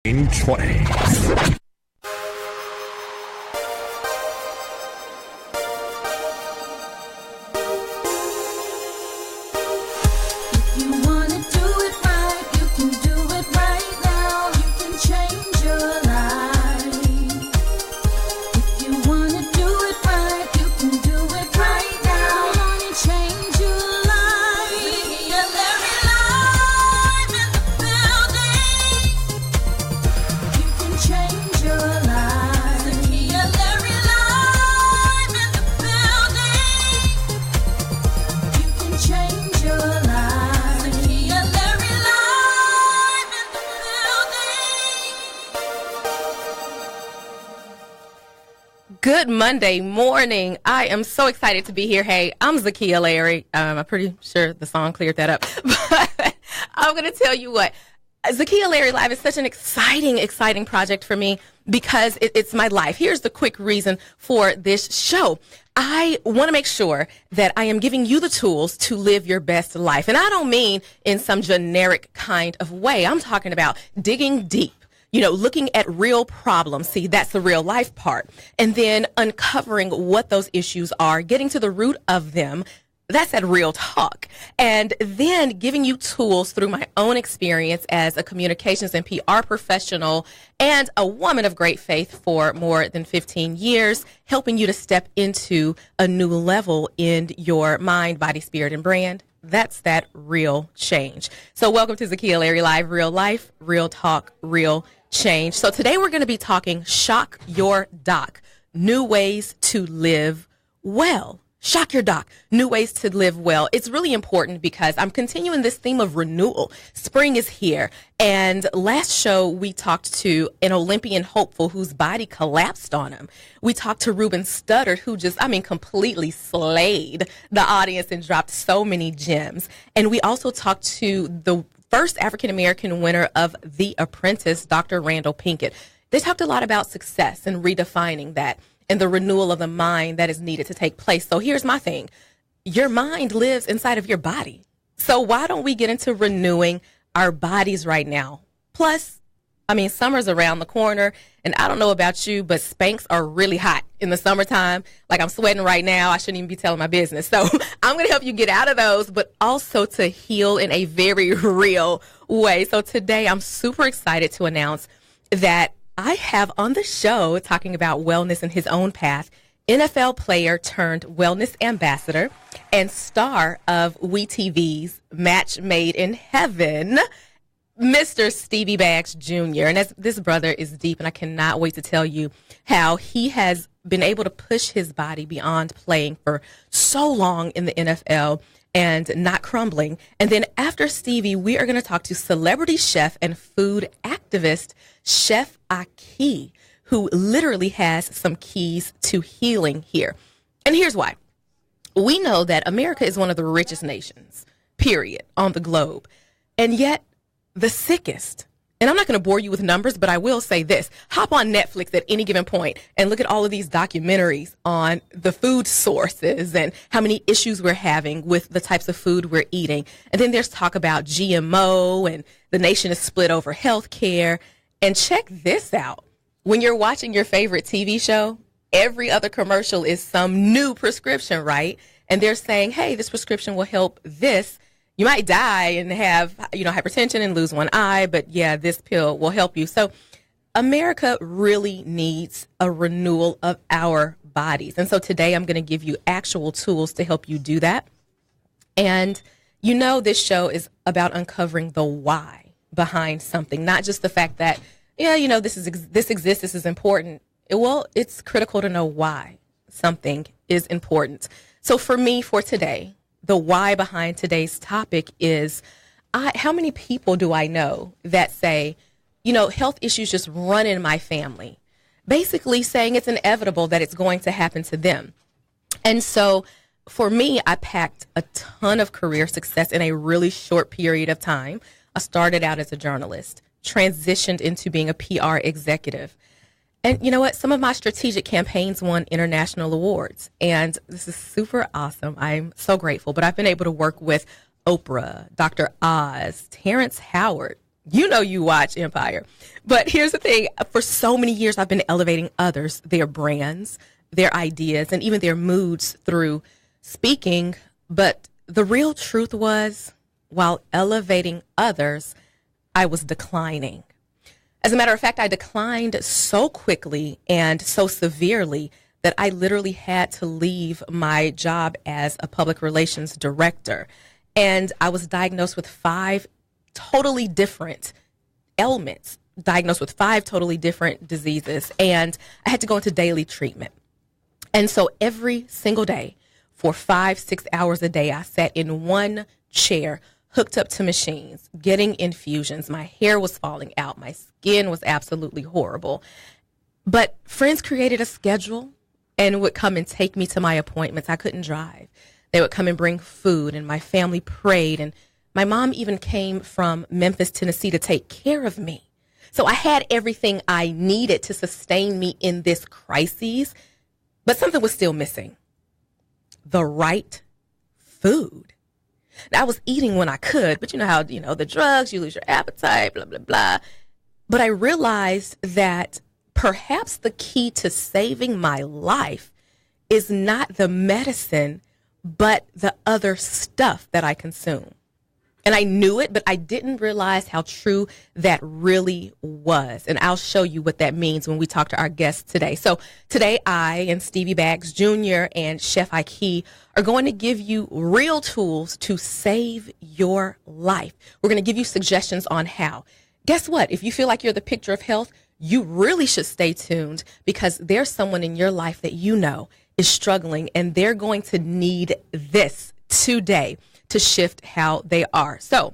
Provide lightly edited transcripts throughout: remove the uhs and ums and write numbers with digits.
In 20. Good Monday morning. I am so excited to be here. Hey, I'm Zakiya Larry. I'm pretty sure the song cleared that up. But I'm going to tell you what, Zakiya Larry Live is such an exciting project for me because it's my life. Here's the quick reason for this show. I want to make sure that I am giving you the tools to live your best life. And I don't mean in some generic kind of way. I'm talking about digging deep. You know, looking at real problems. See, that's the real life part. And then uncovering what those issues are, getting to the root of them. That's that real talk. And then giving you tools through my own experience as a communications and PR professional and a woman of great faith for more than 15 years, helping you to step into a new level in your mind, body, spirit, and brand. That's that real change. So welcome to Zakiya Larry Live, real life, real talk, real change. So today we're going to be talking Shoc Your Doc, new ways to live well. Shoc Your Doc, new ways to live well. It's really important because I'm continuing this theme of renewal. Spring is here. And last show we talked to an Olympian hopeful whose body collapsed on him. We talked to Ruben Studdard, who completely slayed the audience and dropped so many gems. And we also talked to the first African-American winner of The Apprentice, Dr. Randall Pinkett. They talked a lot about success and redefining that and the renewal of the mind that is needed to take place. So here's my thing. Your mind lives inside of your body. So why don't we get into renewing our bodies right now? Plus, summer's around the corner, and I don't know about you, but Spanx are really hot in the summertime. Like, I'm sweating right now. I shouldn't even be telling my business. So I'm going to help you get out of those, but also to heal in a very real way. So today I'm super excited to announce that I have on the show, talking about wellness in his own path, NFL player turned wellness ambassador and star of WeTV's Match Made in Heaven, Mr. Stevie Baggs Jr. And this brother is deep, and I cannot wait to tell you how he has been able to push his body beyond playing for so long in the NFL and not crumbling. And then after Stevie, we are going to talk to celebrity chef and food activist Chef Aki, who literally has some keys to healing here. And here's why. We know that America is one of the richest nations, period, on the globe. And yet the sickest. And I'm not going to bore you with numbers, but I will say this. Hop on Netflix at any given point and look at all of these documentaries on the food sources and how many issues we're having with the types of food we're eating. And then there's talk about GMO, and the nation is split over health care. And check this out. When you're watching your favorite TV show, every other commercial is some new prescription, right? And they're saying, hey, this prescription will help this. You might die and have, hypertension and lose one eye, but yeah, this pill will help you. So America really needs a renewal of our bodies. And so today I'm going to give you actual tools to help you do that. And this show is about uncovering the why behind something, not just the fact that, this exists, this is important. It's critical to know why something is important. So for me, for today, the why behind today's topic is, how many people do I know that say, health issues just run in my family, basically saying it's inevitable that it's going to happen to them. And so for me, I packed a ton of career success in a really short period of time. I started out as a journalist, transitioned into being a PR executive. And you know what? Some of my strategic campaigns won international awards. And this is super awesome. I'm so grateful. But I've been able to work with Oprah, Dr. Oz, Terrence Howard, You know you watch Empire. But here's the thing. For so many years, I've been elevating others, their brands, their ideas, and even their moods through speaking. But the real truth was, while elevating others, I was declining. As a matter of fact, I declined so quickly and so severely that I literally had to leave my job as a public relations director. And I was diagnosed with 5 totally different ailments, diagnosed with 5 totally different diseases. And I had to go into daily treatment. And so every single day for 5-6 hours a day, I sat in one chair, hooked up to machines, getting infusions. My hair was falling out. My skin was absolutely horrible. But friends created a schedule and would come and take me to my appointments. I couldn't drive. They would come and bring food, and my family prayed. And my mom even came from Memphis, Tennessee to take care of me. So I had everything I needed to sustain me in this crisis, but something was still missing. The right food. Now, I was eating when I could, but you know how, the drugs, you lose your appetite, blah, blah, blah. But I realized that perhaps the key to saving my life is not the medicine, but the other stuff that I consume. And I knew it, but I didn't realize how true that really was. And I'll show you what that means when we talk to our guests today. So today, I and Stevie Baggs Jr. and Chef Ike are going to give you real tools to save your life. We're going to give you suggestions on how. Guess what? If you feel like you're the picture of health, you really should stay tuned, because there's someone in your life that you know is struggling, and they're going to need this today to shift how they are. So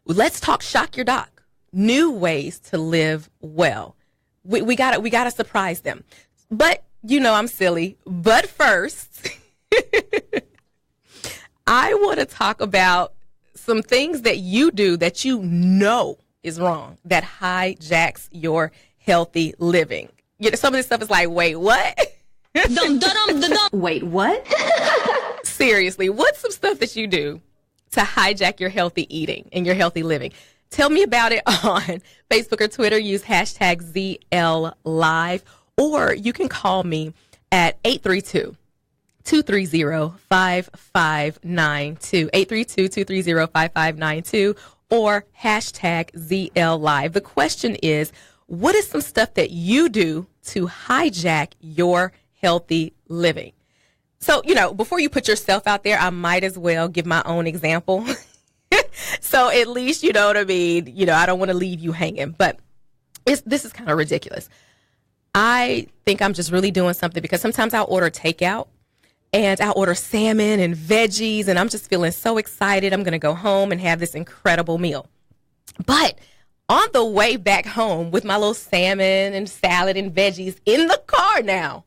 let's talk Shock Your Doc. New ways to live well. We gotta surprise them. But I'm silly. But first, I want to talk about some things that you do that you know is wrong, that hijacks your healthy living. Some of this stuff is like, wait, what? Wait, what? Seriously, what's some stuff that you do to hijack your healthy eating and your healthy living? Tell me about it on Facebook or Twitter. Use hashtag ZLLive, or you can call me at 832-230-5592, 832-230-5592, or hashtag ZLLive. The question is, what is some stuff that you do to hijack your healthy living? So, before you put yourself out there, I might as well give my own example. So at least, you know what I mean? I don't want to leave you hanging, but this is kind of ridiculous. I think I'm just really doing something, because sometimes I'll order takeout and I'll order salmon and veggies, and I'm just feeling so excited. I'm going to go home and have this incredible meal. But on the way back home with my little salmon and salad and veggies in the car now,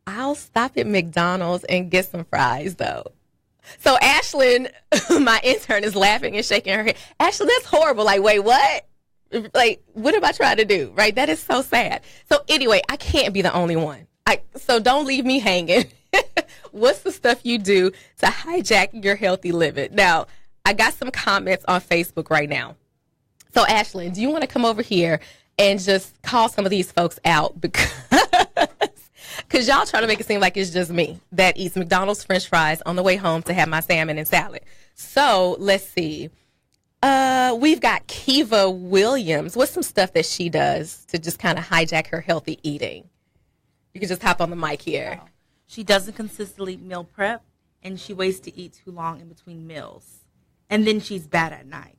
I'll stop at McDonald's and get some fries, though. So Ashlyn, my intern, is laughing and shaking her head. Ashlyn, that's horrible. Like, wait, what? Like, what am I trying to do? Right? That is so sad. So anyway, I can't be the only one. So don't leave me hanging. What's the stuff you do to hijack your healthy living? Now, I got some comments on Facebook right now. So Ashlyn, do you want to come over here and just call some of these folks out? Because y'all trying to make it seem like it's just me that eats McDonald's French fries on the way home to have my salmon and salad. So let's see. We've got Kiva Williams. What's some stuff that she does to just kind of hijack her healthy eating? You can just hop on the mic here. Wow. She doesn't consistently meal prep, and she waits to eat too long in between meals. And then she's bad at night.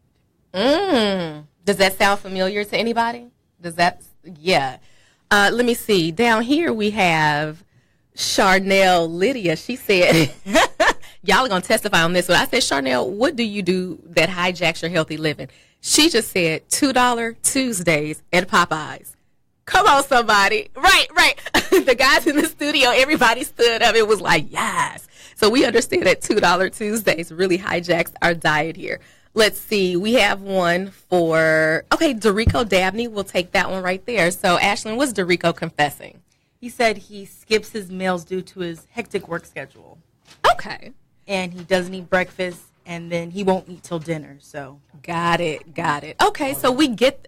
Does that sound familiar to anybody? Yeah. Let me see. Down here we have Charnel Lydia. She said, y'all are going to testify on this one. I said, Charnel, what do you do that hijacks your healthy living? She just said $2 Tuesdays at Popeyes. Come on, somebody. Right. The guys in the studio, everybody stood up. It was like, yes. So we understand that $2 Tuesdays really hijacks our diet here. Let's see. We have one for, Dorico Dabney. We'll take that one right there. So, Ashlyn, what's Dorico confessing? He said he skips his meals due to his hectic work schedule. Okay. And he doesn't eat breakfast and then he won't eat till dinner. So Got it. Okay, so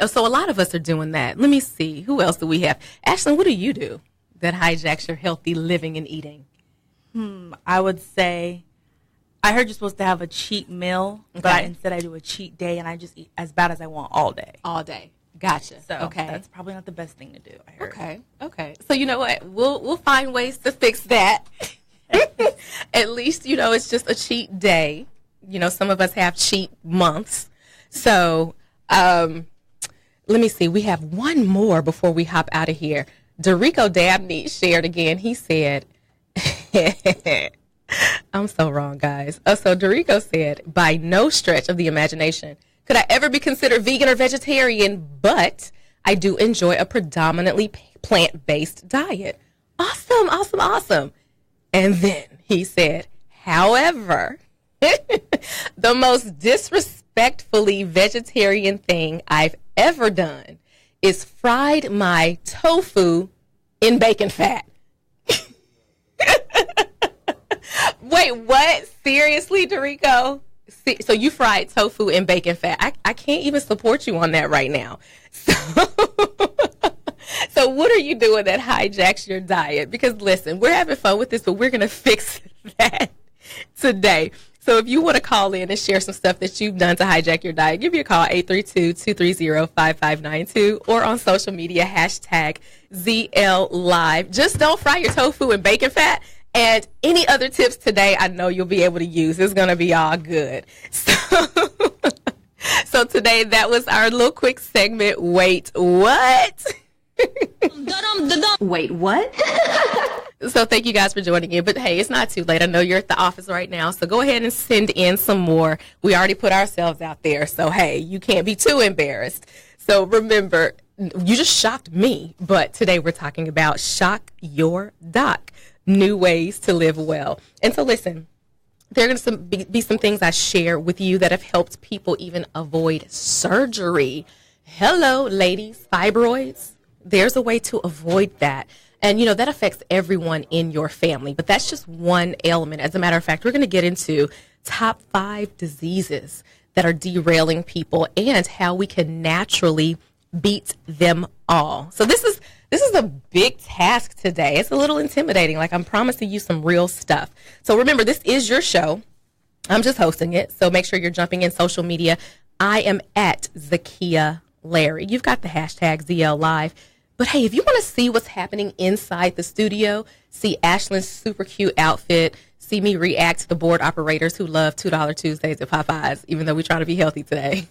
so a lot of us are doing that. Let me see. Who else do we have? Ashlyn, what do you do that hijacks your healthy living and eating? I would say, I heard you're supposed to have a cheat meal, but instead I do a cheat day, and I just eat as bad as I want all day. All day. Gotcha. So that's probably not the best thing to do, I heard. Okay. So you know what? We'll find ways to fix that. At least, it's just a cheat day. Some of us have cheat months. So let me see. We have one more before we hop out of here. Dorico Dabney shared again. He said, I'm so wrong, guys. So Dorico said, by no stretch of the imagination could I ever be considered vegan or vegetarian, but I do enjoy a predominantly plant-based diet. Awesome. And then he said, however, the most disrespectfully vegetarian thing I've ever done is fried my tofu in bacon fat. Wait, what? Seriously, Dorico? So you fried tofu in bacon fat. I can't even support you on that right now. So what are you doing that hijacks your diet? Because listen, we're having fun with this, but we're going to fix that today. So if you want to call in and share some stuff that you've done to hijack your diet, give me a call, 832-230-5592, or on social media, #ZLLive. Just don't fry your tofu in bacon fat. And any other tips today, I know you'll be able to use. It's going to be all good. So today, that was our little quick segment. Wait, what? Wait, what? So thank you guys for joining in. But hey, it's not too late. I know you're at the office right now. So go ahead and send in some more. We already put ourselves out there. So hey, you can't be too embarrassed. So remember, you just shocked me. But today we're talking about Shock Your Doc. New ways to live well. And so listen, there are going to be some things I share with you that have helped people even avoid surgery. Hello, ladies, fibroids. There's a way to avoid that. And, that affects everyone in your family. But that's just one element. As a matter of fact, we're going to get into top 5 diseases that are derailing people and how we can naturally beat them all. So this is a big task today. It's a little intimidating. Like, I'm promising you some real stuff. So remember, this is your show. I'm just hosting it. So make sure you're jumping in social media. I am at Zakiya Larry. You've got the hashtag ZL Live. But hey, if you want to see what's happening inside the studio, see Ashlyn's super cute outfit, see me react to the board operators who love $2 Tuesdays at Popeyes, even though we try to be healthy today.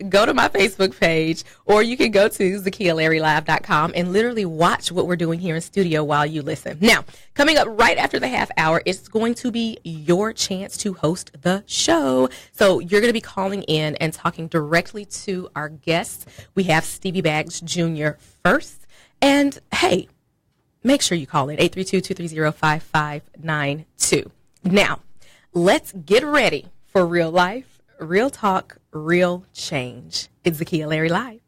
Go to my Facebook page, or you can go to ZakiyaLarryLive.com and literally watch what we're doing here in studio while you listen. Now, coming up right after the half hour, it's going to be your chance to host the show. So you're going to be calling in and talking directly to our guests. We have Stevie Baggs Jr. first. And hey, make sure you call in 832-230-5592. Now, let's get ready for real life, real talk, real change. It's Zakiya Larry Live.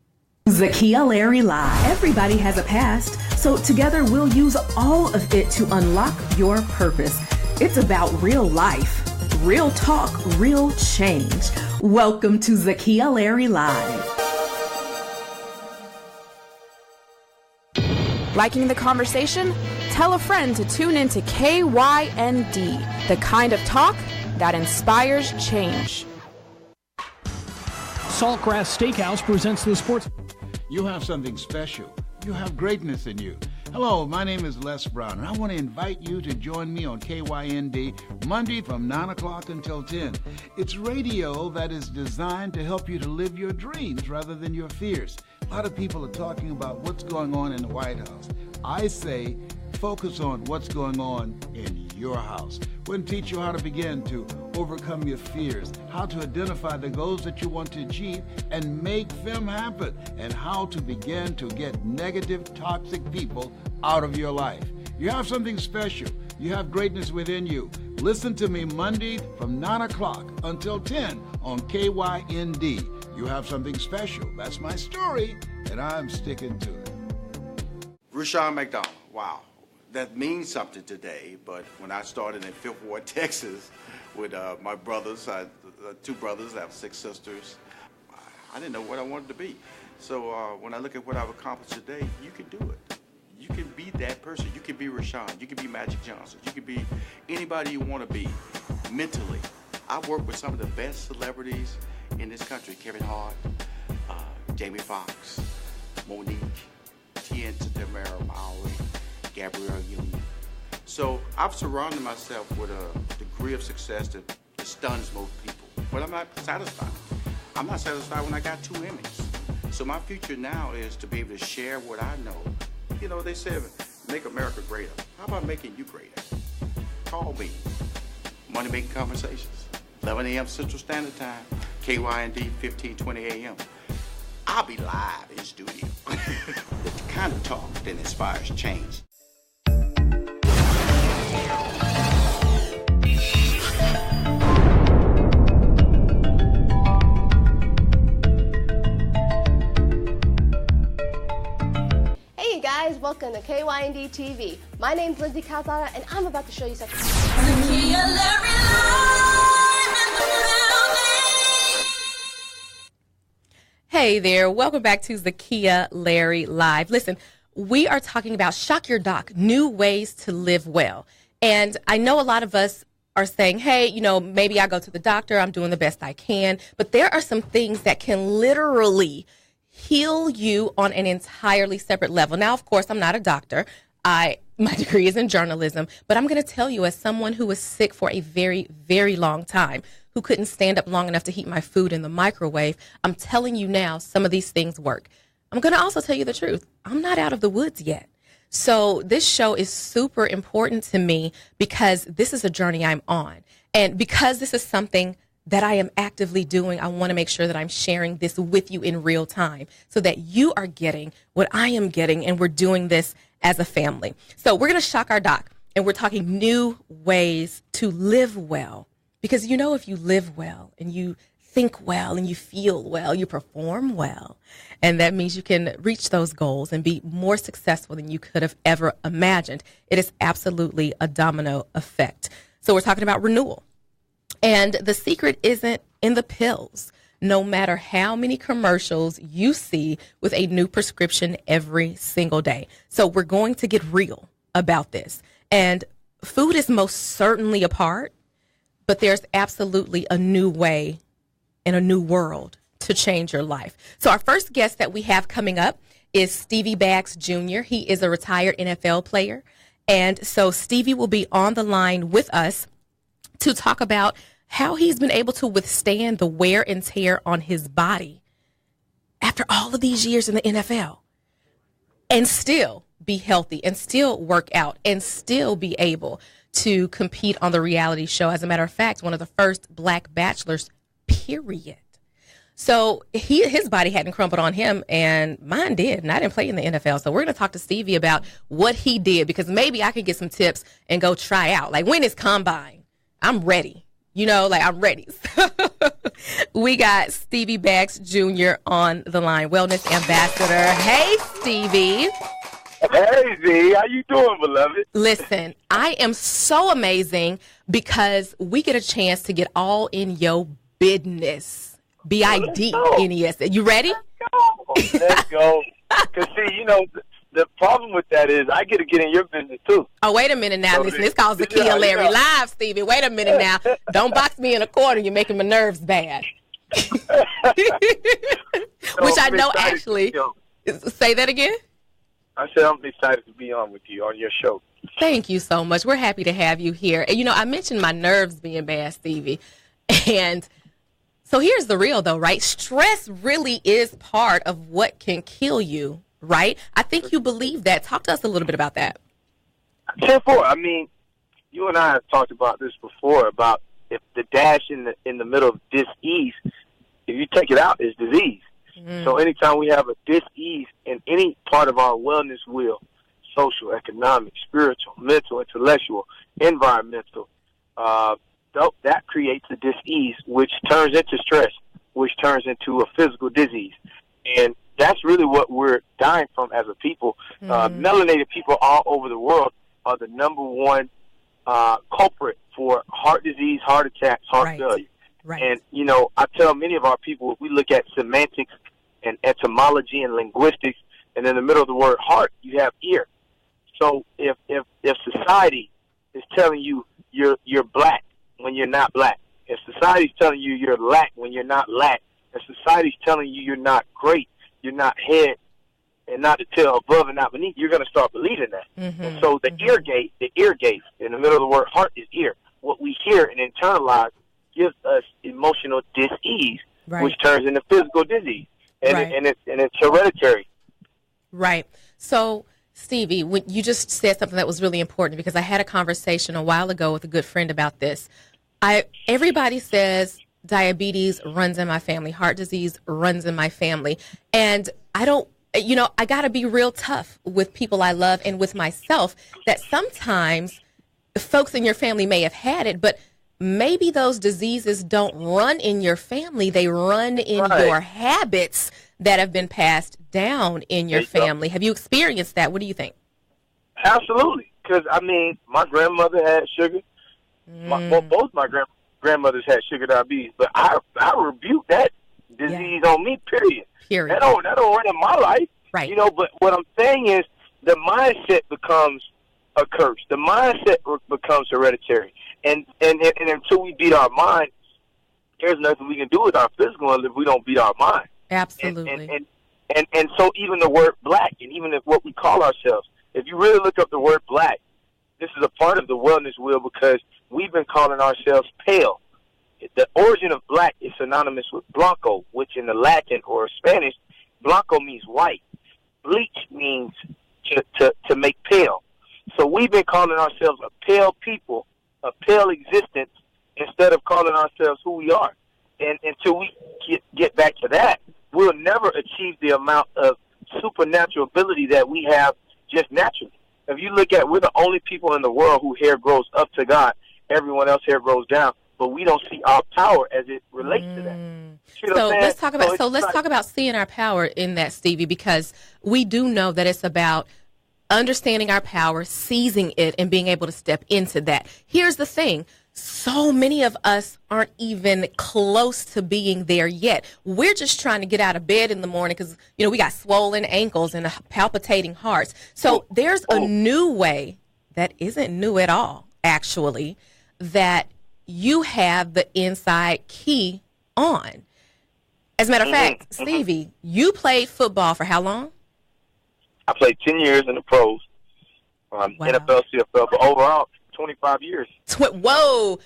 Zakiya Larry Live. Everybody has a past, so together we'll use all of it to unlock your purpose. It's about real life, real talk, real change. Welcome to Zakiya Larry Live. Liking the conversation? Tell a friend to tune in to KYND, the kind of talk that inspires change. Saltgrass Steakhouse presents the sports. You have something special. You have greatness in you. Hello, my name is Les Brown, and I want to invite you to join me on KYND Monday from 9 o'clock until 10. It's radio that is designed to help you to live your dreams rather than your fears. A lot of people are talking about what's going on in the White House. I say focus on what's going on in your house. We're going to teach you how to begin to overcome your fears, how to identify the goals that you want to achieve and make them happen, and how to begin to get negative, toxic people out of your life. You have something special. You have greatness within you. Listen to me Monday from 9 o'clock until 10 on KYND. You have something special. That's my story, and I'm sticking to it. Rushion McDonald, wow. That means something today, but when I started in Fifth Ward, Texas, with my brothers. Two brothers. I have 6 sisters. I didn't know what I wanted to be. So when I look at what I've accomplished today, you can do it. You can be that person. You can be Rashawn. You can be Magic Johnson. You can be anybody you want to be mentally. I've worked with some of the best celebrities in this country. Kevin Hart, Jamie Foxx, Monique, Tien Tamara Mowry, Gabrielle Union. So I've surrounded myself with a degree of success that stuns most people. But I'm not satisfied. I'm not satisfied when I got 2 Emmys. So my future now is to be able to share what I know. You know, they said, make America greater. How about making you greater? Call me. Money Making Conversations. 11 a.m. Central Standard Time. KYND 1520 a.m. I'll be live in studio. The kind of talk that inspires change. Welcome to KYND TV. My name's Lindsay Calzada, and I'm about to show you something. Zakiya Larry live in the building. Hey there, welcome back to Zakiya Larry Live. Listen, we are talking about Shock Your Doc, new ways to live well. And I know a lot of us are saying, hey, you know, maybe I go to the doctor, I'm doing the best I can. But there are some things that can literally heal you on an entirely separate level. Now, of course, I'm not a doctor. My degree is in journalism, but I'm going to tell you, as someone who was sick for a very, very long time, who couldn't stand up long enough to heat my food in the microwave, I'm telling you now, some of these things work. I'm going to also tell you the truth. I'm not out of the woods yet. So this show is super important to me because this is a journey I'm on. And because this is something that I am actively doing, I want to make sure that I'm sharing this with you in real time so that you are getting what I am getting, and we're doing this as a family. So we're going to shock our doc, and we're talking new ways to live well. Because, you know, if you live well and you think well and you feel well, you perform well. And that means you can reach those goals and be more successful than you could have ever imagined. It is absolutely a domino effect. So we're talking about renewal. And the secret isn't in the pills, no matter how many commercials you see with a new prescription every single day. So we're going to get real about this. And food is most certainly a part, but there's absolutely a new way in a new world to change your life. So our first guest that we have coming up is Stevie Baggs Jr. He is a retired NFL player. And so Stevie will be on the line with us to talk about how he's been able to withstand the wear and tear on his body after all of these years in the NFL and still be healthy and still work out and still be able to compete on the reality show. As a matter of fact, one of the first Black bachelors, period. So his body hadn't crumbled on him, and mine did, and I didn't play in the NFL. So we're going to talk to Stevie about what he did, because maybe I could get some tips and go try out. Like, when is combine? I'm ready. You know, like, I'm ready. We got Stevie Baggs Jr. on the line, wellness ambassador. Hey, Stevie. Hey, Z. How you doing, beloved? Listen, I am so amazing because we get a chance to get all in your business. B-I-D-N-E-S. You ready? Let's go. Because, see, you know, the problem with that is I get to get in your business, too. Oh, wait a minute now. Listen, it's called Zakiya Larry Live, Stevie. Wait a minute now. Don't box me in a corner. You're making my nerves bad. Which I know, actually. Say that again? I said I'm excited to be on with you on your show. Thank you so much. We're happy to have you here. And, you know, I mentioned my nerves being bad, Stevie. And so here's the real, though, right? Stress really is part of what can kill you, right? I think you believe that. Talk to us a little bit about that. 10-4. I mean, you and I have talked about this before, about if the dash in the middle of dis-ease, if you take it out, it's disease. So anytime we have a dis-ease in any part of our wellness wheel, social, economic, spiritual, mental, intellectual, environmental, that creates a dis-ease, which turns into stress, which turns into a physical disease. And that's really what we're dying from as a people. Melanated people all over the world are the number one culprit for heart disease, heart attacks, heart failure. Right. And, you know, I tell many of our people, if we look at semantics and etymology and linguistics, and in the middle of the word heart, you have ear. So if society is telling you you're black when you're not black, if society's telling you you're lack when you're not lack, if society's telling you you're not great, you're not head and not the tail, above and not beneath, you're going to start believing that. And so the ear gate, in the middle of the word heart is ear. What we hear and internalize gives us emotional dis-ease, which turns into physical disease, and it's hereditary. Right. So, Stevie, when you just said something that was really important, because I had a conversation a while ago with a good friend about this. Everybody says diabetes runs in my family, heart disease runs in my family, and I don't. You know, I got to be real tough with people I love and with myself, that sometimes folks in your family may have had it, but maybe those diseases don't run in your family. They run in your habits that have been passed down in your family. Have you experienced that? What do you think? Absolutely. Because, I mean, my grandmother had sugar. Both my grandmothers had sugar diabetes. But I rebuke that disease on me, period. That don't run in my life. Right. You know, but what I'm saying is the mindset becomes a curse. The mindset becomes hereditary. And until we beat our mind, there's nothing we can do with our physical if we don't beat our mind. Absolutely. And so even the word black, and even if what we call ourselves, if you really look up the word black, this is a part of the wellness wheel, because we've been calling ourselves pale. The origin of black is synonymous with blanco, which in the Latin or Spanish, blanco means white. Bleach means to make pale. So we've been calling ourselves a pale people, a pale existence, instead of calling ourselves who we are. And until we get back to that, we'll never achieve the amount of supernatural ability that we have just naturally. If you look at, we're the only people in the world whose hair grows up to God. Everyone else's hair grows down. But we don't see our power as it relates to that. You know let's talk about seeing our power in that, Stevie, because we do know that it's about understanding our power, seizing it, and being able to step into that. Here's the thing. So many of us aren't even close to being there yet. We're just trying to get out of bed in the morning because, you know, we got swollen ankles and palpitating hearts. So there's a new way that isn't new at all, actually, that you have the inside key on. As a matter of fact, Stevie, you played football for how long? I played 10 years in the pros, NFL, CFL, but overall, 25 years. Whoa.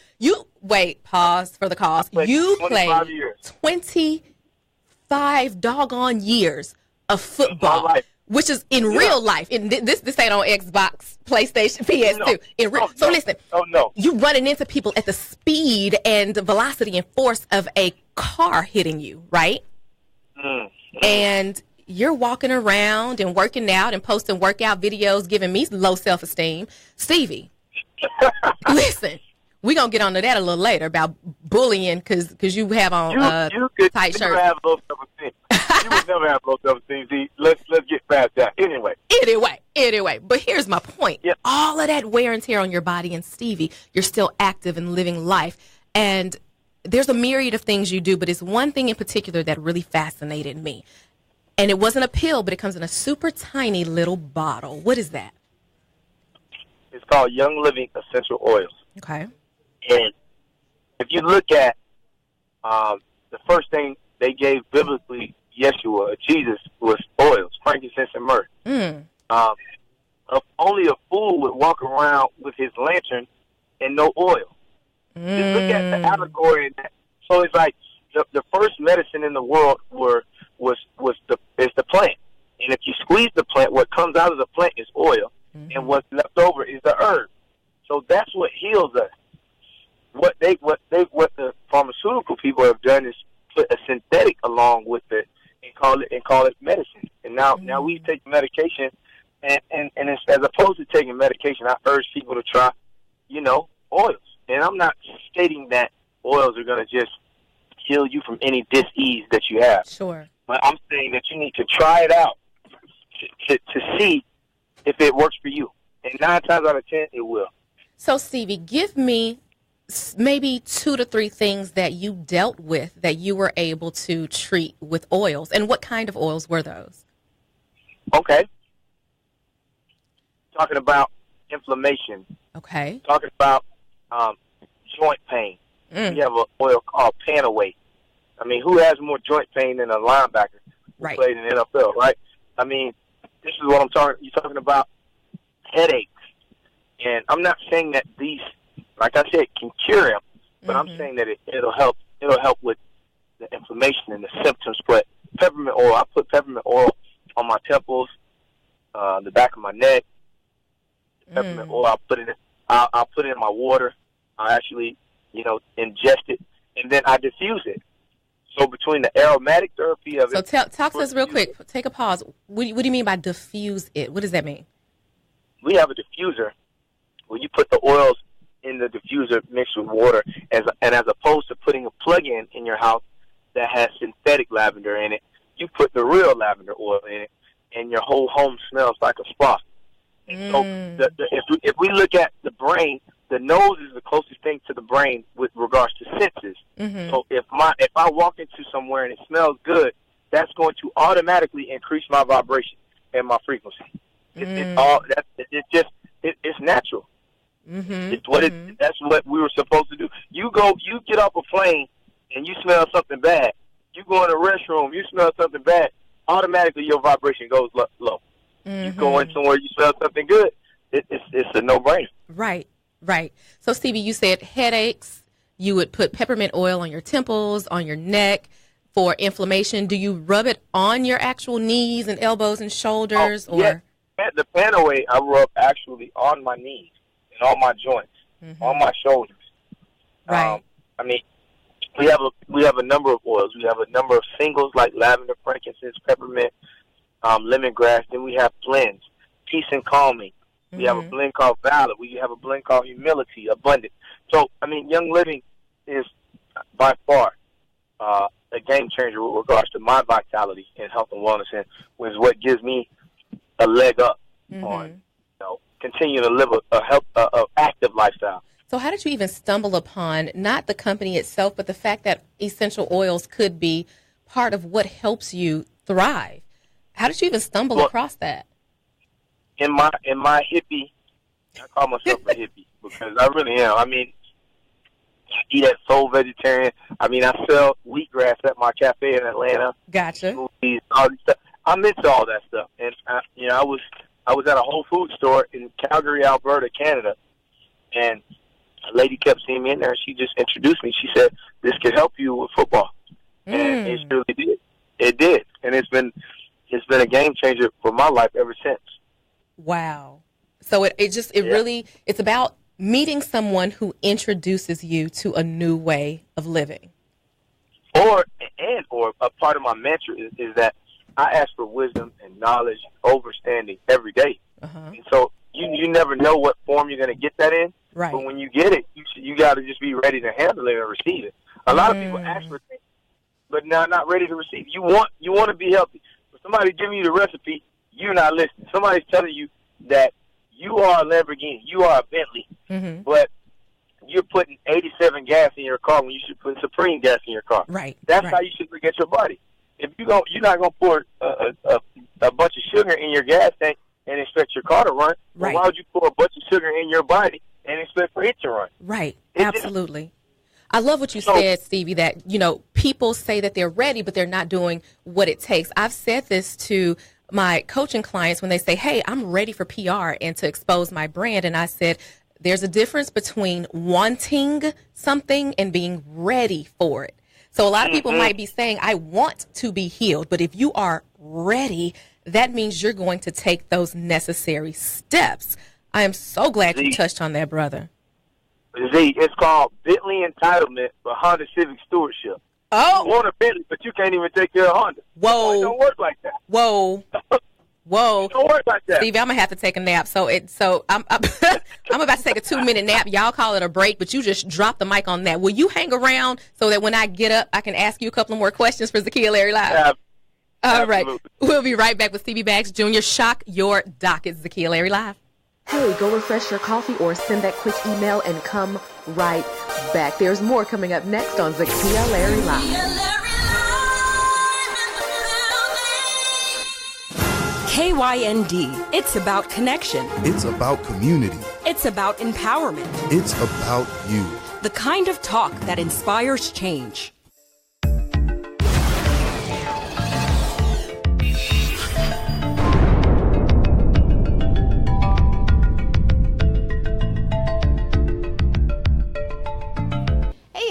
Pause for the cause. You played 25 doggone years of football, which is in real life. And this ain't on Xbox, PlayStation, PS2. So listen, you running into people at the speed and velocity and force of a car hitting you, right? And you're walking around and working out and posting workout videos, giving me low self-esteem. Stevie, listen, we're going to get onto that a little later about bullying because you have on tight shirts. You would never have low self-esteem. Let's get past that. Anyway, but here's my point. Yep. All of that wear and tear on your body, and Stevie, you're still active and living life. And there's a myriad of things you do, but it's one thing in particular that really fascinated me. And it wasn't a pill, but it comes in a super tiny little bottle. What is that? It's called Young Living Essential Oils. Okay. And if you look at the first thing they gave biblically Yeshua, Jesus, was oils, frankincense and myrrh. Only a fool would walk around with his lantern and no oil. Just look at the allegory in that. So it's like the first medicine in the world is the plant. And if you squeeze the plant, what comes out of the plant is oil, and what's left over is the herb. So that's what heals us. What the pharmaceutical people have done is put a synthetic along with it and call it medicine. And now we take medication, and it's, as opposed to taking medication, I urge people to try, oils. And I'm not stating that oils are going to just heal you from any dis-ease that you have. Sure. But I'm saying that you need to try it out to see if it works for you. And 9 times out of 10, it will. So, Stevie, give me maybe 2 to 3 things that you dealt with that you were able to treat with oils. And what kind of oils were those? Okay. Talking about inflammation. Okay. Talking about joint pain. We have an oil called Panaway. I mean, who has more joint pain than a linebacker who played in the NFL, right? I mean, this is what I'm talking. You're talking about headaches, and I'm not saying that these, like I said, can cure them, but I'm saying that it'll help. It'll help with the inflammation and the symptoms. But peppermint oil, I put peppermint oil on my temples, the back of my neck. Peppermint oil, I'll put it in my water. I actually, ingest it, and then I diffuse it. So between the aromatic therapy of it. So talk to us real quick. Take a pause. What do you mean by diffuse it? What does that mean? We have a diffuser where you put the oils in the diffuser mixed with water, and as opposed to putting a plug-in in your house that has synthetic lavender in it, you put the real lavender oil in it, and your whole home smells like a spa. And so if we look at the brain, the nose is the closest thing to the brain with regards to senses. So if I walk into somewhere and it smells good, that's going to automatically increase my vibration and my frequency. It's natural. That's what we were supposed to do. You get off a plane and you smell something bad. You go in a restroom, you smell something bad. Automatically your vibration goes low. You go in somewhere, you smell something good. It's a no-brainer. Right. So, Stevie, you said headaches. You would put peppermint oil on your temples, on your neck for inflammation. Do you rub it on your actual knees and elbows and shoulders? Yeah. The Panaway I rub actually on my knees and on my joints, on my shoulders. Right. I mean, we have a number of oils. We have a number of singles like lavender, frankincense, peppermint, lemongrass. Then we have blends, peace and calming. We have a blend called Valor. We have a blend called Humility, Abundant. So, I mean, Young Living is by far a game changer with regards to my vitality and health and wellness, and is what gives me a leg up on continuing to live a active lifestyle. So how did you even stumble upon not the company itself, but the fact that essential oils could be part of what helps you thrive? How did you even stumble across that? In my hippie, I call myself a hippie because I really am. I mean, I eat at Soul Vegetarian. I mean, I sell wheatgrass at my cafe in Atlanta. Gotcha. Smoothies, all this stuff. I'm into all that stuff, and I was at a Whole Foods store in Calgary, Alberta, Canada, and a lady kept seeing me in there, and she just introduced me. She said, "This could help you with football," and it really did. It did, and it's been a game changer for my life ever since. Wow. So it's about meeting someone who introduces you to a new way of living. Or a part of my mantra is that I ask for wisdom and knowledge, overstanding every day. And so you never know what form you're going to get that in. Right. But when you get it, you got to just be ready to handle it and receive it. A lot of people ask for things, but not ready to receive. You want to be healthy. But somebody giving you the recipe, you're not listening. Somebody's telling you that you are a Lamborghini, you are a Bentley, but you're putting 87 gas in your car when you should put Supreme gas in your car. Right. That's how you should look at your body. If you're not going to pour a bunch of sugar in your gas tank and expect your car to run, right. Why would you pour a bunch of sugar in your body and expect for it to run? Right. Absolutely. I love what you said, Stevie, that, people say that they're ready, but they're not doing what it takes. I've said this to my coaching clients when they say, hey, I'm ready for PR and to expose my brand. And I said, there's a difference between wanting something and being ready for it. So a lot of people might be saying, I want to be healed. But if you are ready, that means you're going to take those necessary steps. I am so glad you touched on that, brother. It's called Bentley entitlement for Honda Civic stewardship. Oh, you want a Bentley, but you can't even take care of Honda. Whoa, it don't work like that. Whoa. It don't work like that. Stevie, I'm gonna have to take a nap. So I'm I'm about to take a 2-minute nap. Y'all call it a break, but you just drop the mic on that. Will you hang around so that when I get up, I can ask you a couple more questions for Zakiya Larry Live? Yeah, all right. We'll be right back with Stevie Baggs Jr. Shock your docket, Zakiya Larry Live. Hey, go refresh your coffee or send that quick email and come right back. There's more coming up next on Zakiya Larry Live. KYND. It's about connection. It's about community. It's about empowerment. It's about you. The kind of talk that inspires change.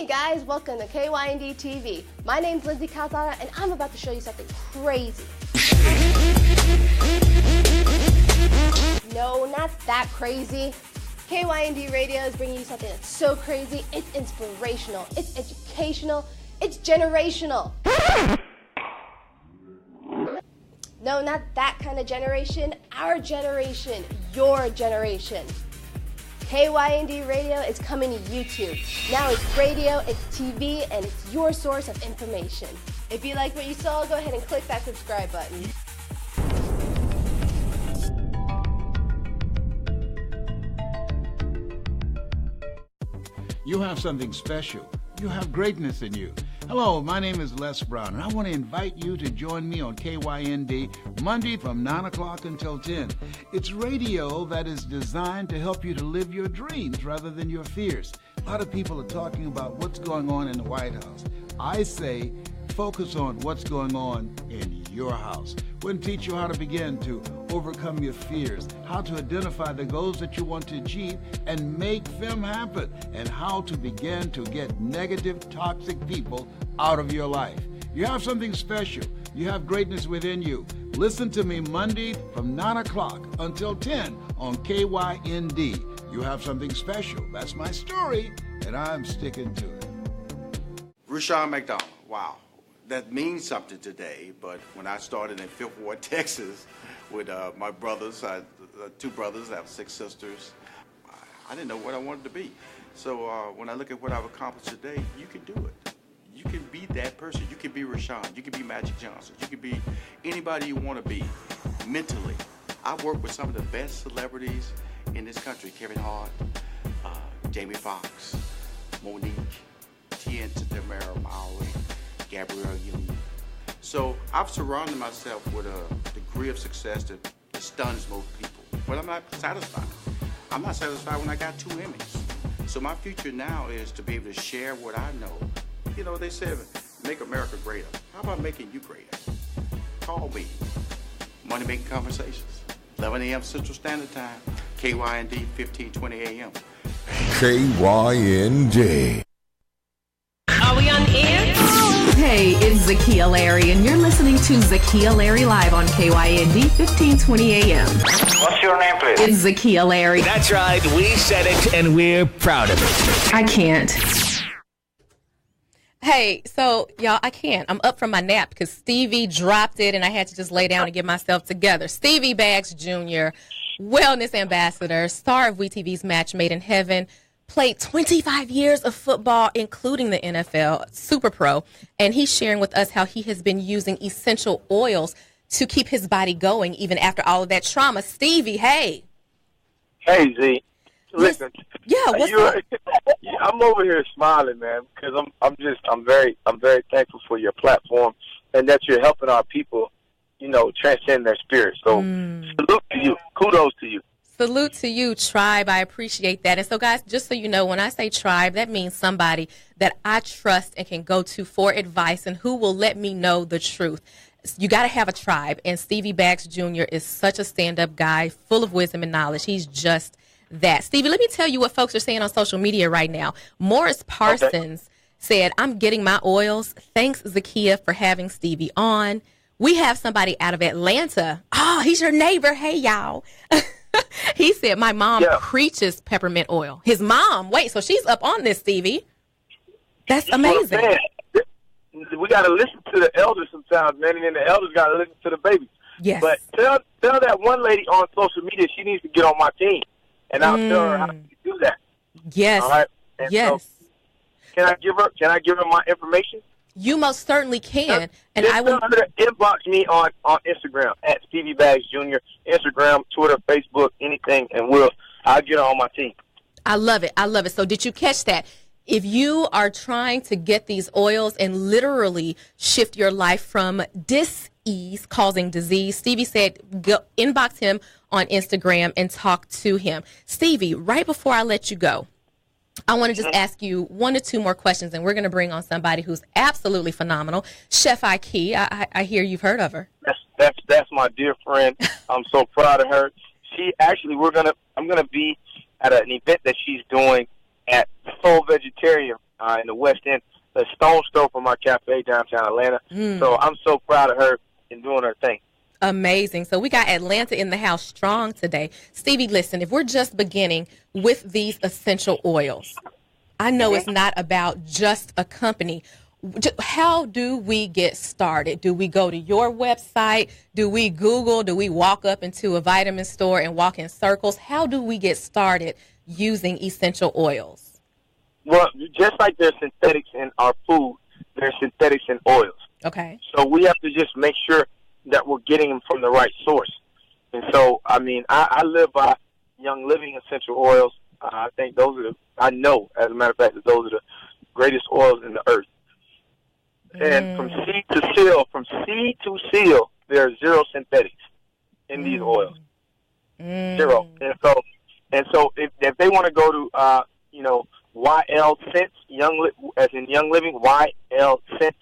Guys, welcome to KYND TV. My name's Lizzie Calzada, and I'm about to show you something crazy. No, not that crazy. KYND Radio is bringing you something that's so crazy, it's inspirational, it's educational, it's generational. No, not that kind of generation, our generation, your generation. KYND Radio is coming to YouTube. Now it's radio, it's TV, and it's your source of information. If you like what you saw, go ahead and click that subscribe button. You have something special. You have greatness in you. Hello, my name is Les Brown, and I want to invite you to join me on KYND Monday from 9 o'clock until 10. It's radio that is designed to help you to live your dreams rather than your fears. A lot of people are talking about what's going on in the White House. I say focus on what's going on in your house. We're going to teach you how to begin to overcome your fears, how to identify the goals that you want to achieve and make them happen, and how to begin to get negative, toxic people out of your life. You have something special. You have greatness within you. Listen to me Monday from 9 o'clock until 10 on KYND. You have something special. That's my story, and I'm sticking to it. Rushion McDonald, wow. That means something today, but when I started in Fifth Ward, Texas, with my brothers, two brothers, I have 6 sisters, I didn't know what I wanted to be. So when I look at what I've accomplished today, you can do it. You can be that person. You can be Rushion. You can be Magic Johnson. You can be anybody you want to be mentally. I've worked with some of the best celebrities in this country. Kevin Hart, Jamie Foxx, Monique, Tamara Mowry, Gabrielle Union. So I've surrounded myself with a degree of success that stuns most people. But I'm not satisfied. I'm not satisfied when I got 2 Emmys. So my future now is to be able to share what I know. You know, they said, make America greater. How about making you greater? Call me. Money Making Conversations. 11 a.m. Central Standard Time. KYND, 1520 a.m. KYND. Are we on air? Hey, it's Zakiya Larry, and you're listening to Zakiya Larry Live on KYND 1520 AM. What's your name, please? It's Zakiya Larry. That's right. We said it, and we're proud of it. I can't. Hey, so y'all, I can't. I'm up from my nap because Stevie dropped it, and I had to just lay down and get myself together. Stevie Baggs Jr., wellness ambassador, star of WeTV's Match Made in Heaven, played 25 years of football, including the NFL, super pro, and he's sharing with us how he has been using essential oils to keep his body going even after all of that trauma. Stevie, hey. Hey, Z. Listen. Yeah, what's up? I'm over here smiling, man, because I'm very thankful for your platform and that you're helping our people, you know, transcend their spirit. So salute to you. Kudos to you. Salute to you, tribe. I appreciate that. And so, guys, just so you know, when I say tribe, that means somebody that I trust and can go to for advice and who will let me know the truth. You got to have a tribe. And Stevie Baggs Jr. is such a stand-up guy, full of wisdom and knowledge. He's just that. Stevie, let me tell you what folks are saying on social media right now. Morris Parsons said, I'm getting my oils. Thanks, Zakiya, for having Stevie on. We have somebody out of Atlanta. Oh, he's your neighbor. Hey, y'all. He said, my mom preaches peppermint oil. His mom, wait, so she's up on this, Stevie. That's amazing. We got to listen to the elders sometimes, man, and then the elders got to listen to the babies. Yes. But tell that one lady on social media she needs to get on my team, and I'll tell her how to do that. Yes. All right? And yes. So, can I give her my information? You most certainly can. And Just I will inbox me on Instagram at Stevie Bags Jr. Instagram, Twitter, Facebook, anything, and I'll get on my team. I love it. I love it. So did you catch that? If you are trying to get these oils and literally shift your life from dis-ease causing disease, Stevie said go inbox him on Instagram and talk to him. Stevie, right before I let you go, I want to just ask you 1 or 2 more questions, and we're going to bring on somebody who's absolutely phenomenal, Chef Ike. I hear you've heard of her. That's my dear friend. I'm so proud of her. She actually, I'm gonna be at an event that she's doing at Soul Vegetarian in the West End, a stone's throw from our cafe downtown Atlanta. So I'm so proud of her in doing her thing. Amazing. So we got Atlanta in the house strong today. Stevie, listen, if we're just beginning with these essential oils, I know it's not about just a company. How do we get started? Do we go to your website? Do we Google? Do we walk up into a vitamin store and walk in circles? How do we get started using essential oils? Well, just like there's synthetics in our food, there's synthetics in oils. Okay. So we have to just make sure that we're getting them from the right source. And so, I mean, I live by Young Living essential oils. I think I know, as a matter of fact, that those are the greatest oils in the earth. And from seed to seal, there are 0 synthetics in these oils. 0. And so if they want to go to, YL Scents, as in Young Living, YL Scents,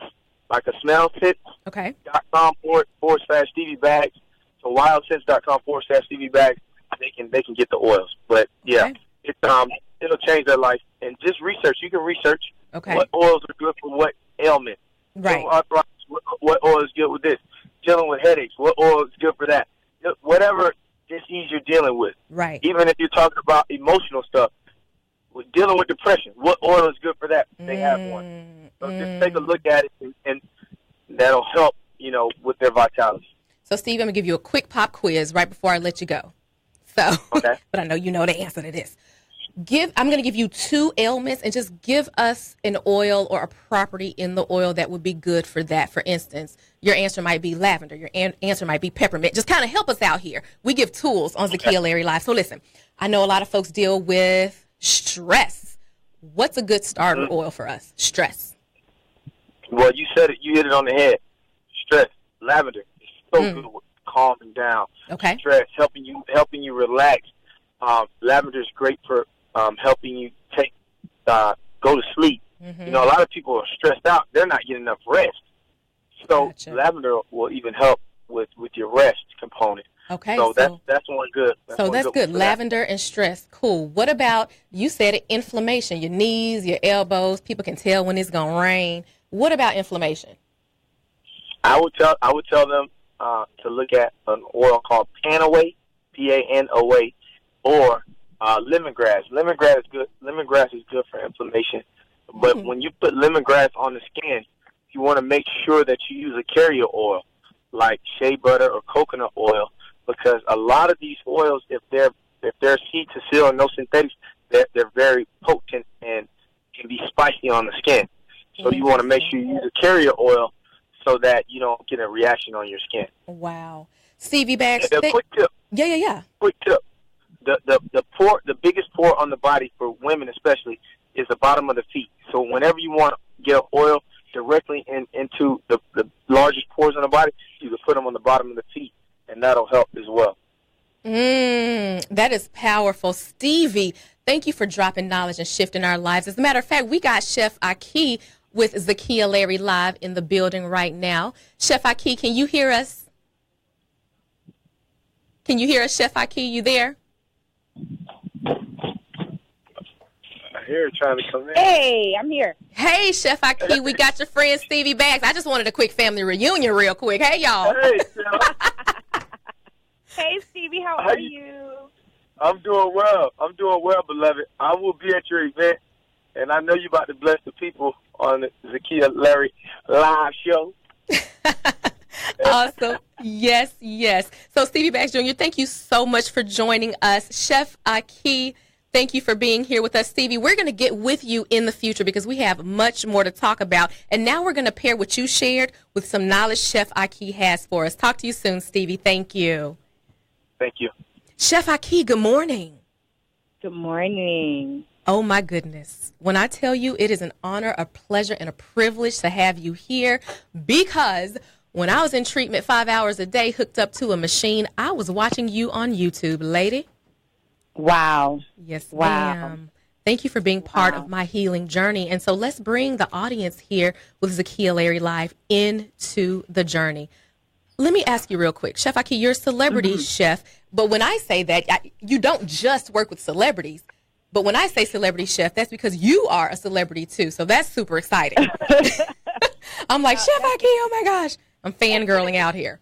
like a smell scent. Okay. .com / Stevie Bags. So wildscents.com / Stevie Bags. They can get the oils. But yeah, it'll change their life. And just research. You can research what oils are good for what ailment. Right. Arthritis, what oil is good with this? Dealing with headaches, what oil is good for that? Whatever disease you're dealing with. Right. Even if you're talking about emotional stuff, dealing with depression, what oil is good for that? They have one. So just take a look at it, and that'll help, with their vitality. So, Steve, I'm going to give you a quick pop quiz right before I let you go. So, but I know you know the answer to this. I'm going to give you 2 ailments, and just give us an oil or a property in the oil that would be good for that. For instance, your answer might be lavender. Your answer might be peppermint. Just kind of help us out here. We give tools on Zakiya Larry Live. So listen, I know a lot of folks deal with stress. What's a good starter oil for us? Stress. Well, you said it. You hit it on the head. Stress. Lavender is so good with calming down. Okay. Stress, helping you relax. Lavender is great for helping you go to sleep. A lot of people are stressed out. They're not getting enough rest. So lavender will even help with your rest component. Okay. So that's one good. That's good. Lavender and stress. Cool. What about, you said it, inflammation, your knees, your elbows. People can tell when it's going to rain. What about inflammation? I would tell them to look at an oil called Panaway, Panoa, or lemongrass. Lemongrass is good. Lemongrass is good for inflammation. But when you put lemongrass on the skin, you want to make sure that you use a carrier oil like shea butter or coconut oil, because a lot of these oils, if they're seed to seal and no synthetics, they're very potent and can be spicy on the skin. So you want to make sure you use a carrier oil so that you don't get a reaction on your skin. Wow. Stevie Bags. Quick tip. Yeah. Quick tip. The biggest pore on the body for women especially is the bottom of the feet. So whenever you want to get oil directly into the largest pores on the body, you can put them on the bottom of the feet, and that'll help as well. That is powerful. Stevie, thank you for dropping knowledge and shifting our lives. As a matter of fact, we got Chef Ike with Zakiya Larry Live in the building right now. Chef Ike, can you hear us? Can you hear us, Chef Ike? You there? I hear it trying to come in. Hey, I'm here. Hey, Chef Ike, we got your friend Stevie Bags. I just wanted a quick family reunion real quick. Hey, y'all. Hey, hey, Stevie, how are you? I'm doing well, beloved. I will be at your event, and I know you're about to bless the people on the Zakiya Larry Live show. Awesome. Yes. So, Stevie Bags Jr., thank you so much for joining us. Chef Ike, Thank you for being here with us, Stevie. We're going to get with you in the future because we have much more to talk about. And now we're going to pair what you shared with some knowledge Chef Aki has for us. Talk to you soon, Stevie. Thank you. Thank you. Chef Aki, good morning. Good morning. Oh, my goodness. When I tell you it is an honor, a pleasure, and a privilege to have you here, because when I was in treatment 5 hours a day hooked up to a machine, I was watching you on YouTube, lady. Wow. Yes, Wow. ma'am. Thank you for being part of my healing journey. And so let's bring the audience here with Zakiya Larry Live into the journey. Let me ask you real quick. Chef Aki, you're a celebrity chef, but when I say that, you don't just work with celebrities. But when I say celebrity chef, that's because you are a celebrity too. So that's super exciting. I'm like, Chef Aki, oh my gosh. I'm fangirling out here.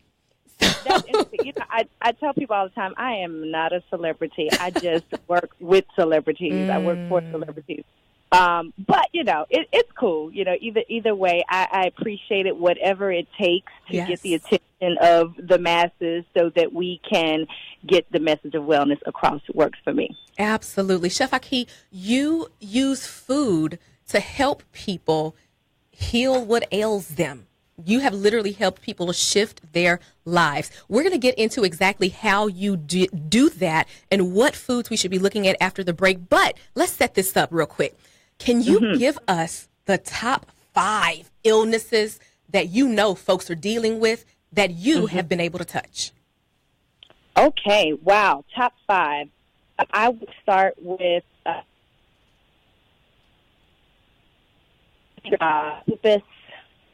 That's interesting. You know, I tell people all the time, I am not a celebrity. I just work with celebrities. I work for celebrities. But, you know, it's cool. You know, either way, I appreciate it, whatever it takes to get the attention of the masses so that we can get the message of wellness across. Works for me. Absolutely. Chef Aki, you use food to help people heal what ails them. You have literally helped people to shift their lives. We're going to get into exactly how you do that and what foods we should be looking at after the break. But let's set this up real quick. Can you give us the top 5 illnesses that you know folks are dealing with that you have been able to touch? Okay. Wow. Top 5. I would start with lupus,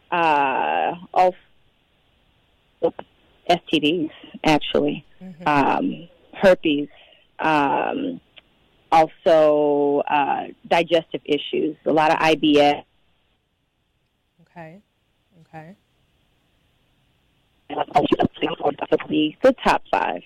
also STDs, actually, herpes, also digestive issues, a lot of IBS. Okay. The top 5.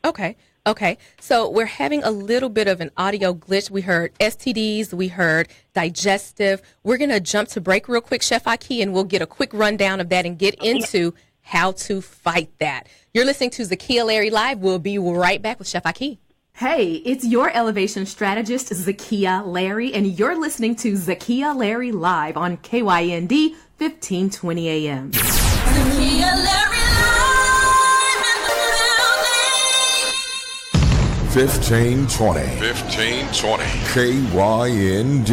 Okay. So we're having a little bit of an audio glitch. We heard STDs. We heard digestive. We're going to jump to break real quick, Chef Aki, and we'll get a quick rundown of that and get into how to fight that. You're listening to Zakiya Larry Live. We'll be right back with Chef Aki. Hey, it's your elevation strategist, Zakiya Larry, and you're listening to Zakiya Larry Live on KYND 1520 AM. Zakiya Larry Live in the building. 1520 KYND.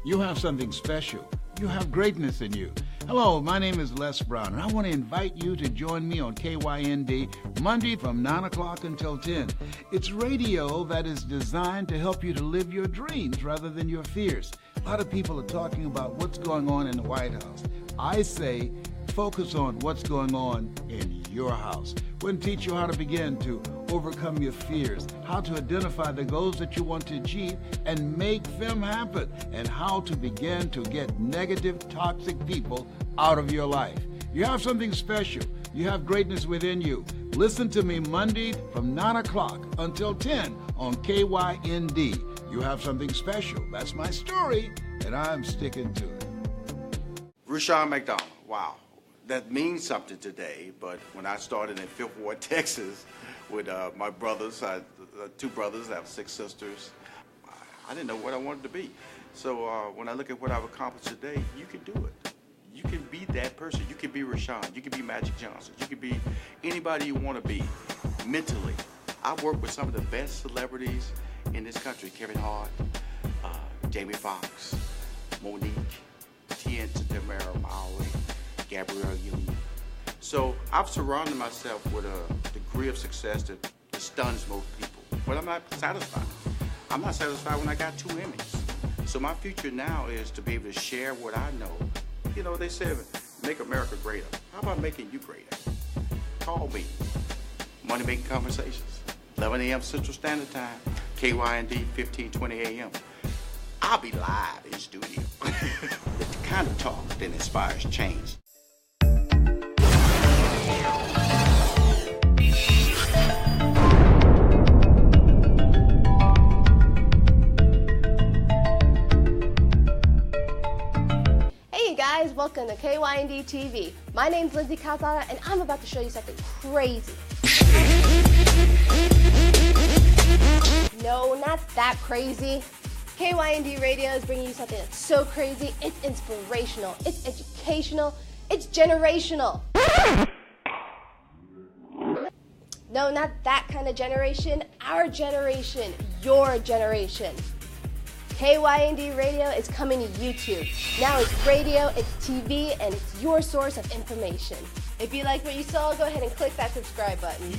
You have something special. You have greatness in you. Hello, my name is Les Brown, and I want to invite you to join me on KYND Monday from 9 o'clock until 10. It's radio that is designed to help you to live your dreams rather than your fears. A lot of people are talking about what's going on in the White House. I say focus on what's going on in your house. We're going to teach you how to begin to overcome your fears, how to identify the goals that you want to achieve and make them happen, and how to begin to get negative, toxic people out of your life. You have something special. You have greatness within you. Listen to me Monday from 9 o'clock until 10 on KYND. You have something special. That's my story, and I'm sticking to it. Rushion McDonald, wow. That means something today, but when I started in Fifth Ward, Texas, with my brothers, two brothers, I have 6 sisters, I didn't know what I wanted to be. So when I look at what I've accomplished today, you can do it. You can be that person. You can be Rushion. You can be Magic Johnson. You can be anybody you want to be mentally. I've worked with some of the best celebrities in this country. Kevin Hart, Jamie Foxx, Monique, Tamara Mowry, Gabrielle Union. So I've surrounded myself with a degree of success that stuns most people. But I'm not satisfied. I'm not satisfied when I got 2 Emmys. So my future now is to be able to share what I know. You know, they said, make America greater. How about making you greater? Call me. Money Making Conversations. 11 a.m. Central Standard Time. KYND 1520 a.m. I'll be live in studio. The kind of talk that inspires change. Hey guys, welcome to KYND TV. My name's Lindsay Calzada, and I'm about to show you something crazy. No, not that crazy. KYND Radio is bringing you something that's so crazy, it's inspirational, it's educational, it's generational. No, not that kind of generation, our generation, your generation. KYND Radio is coming to YouTube. Now it's radio, it's TV, and it's your source of information. If you like what you saw, go ahead and click that subscribe button.